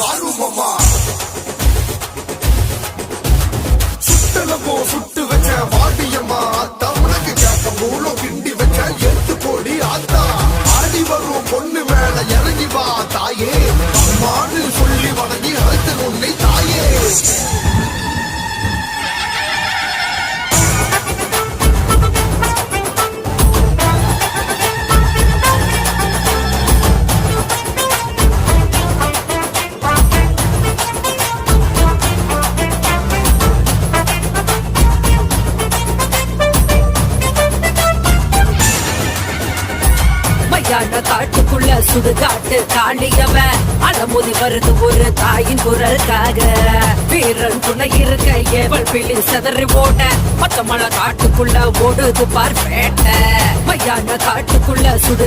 வாருமம்மா சுட்டலமோ சுட்டு வச்ச வாடியம்மா ஆத்தா உனக்கு கேப்ப மூலம் கிண்டி வச்ச எடுத்து போடி ஆத்தா ஆடி வரும் பொண்ணு மேல இறங்கி வா தாயே அம்மான்னு சொல்லி வணங்கி அழைத்து உன்னை தாயே காட்டுக்குள்ள சுடுகாட்டு காளியவன் அலமுதி வருது ஒரு தாயின் குரலுக்காக வீரன் துணை இருக்க ஏவல் பிள்ளி செதறி ஓட மொத்த மழை காட்டுக்குள்ள ஓடுது பார்ப்பேட்ட மையான காட்டுக்குள்ள சுடு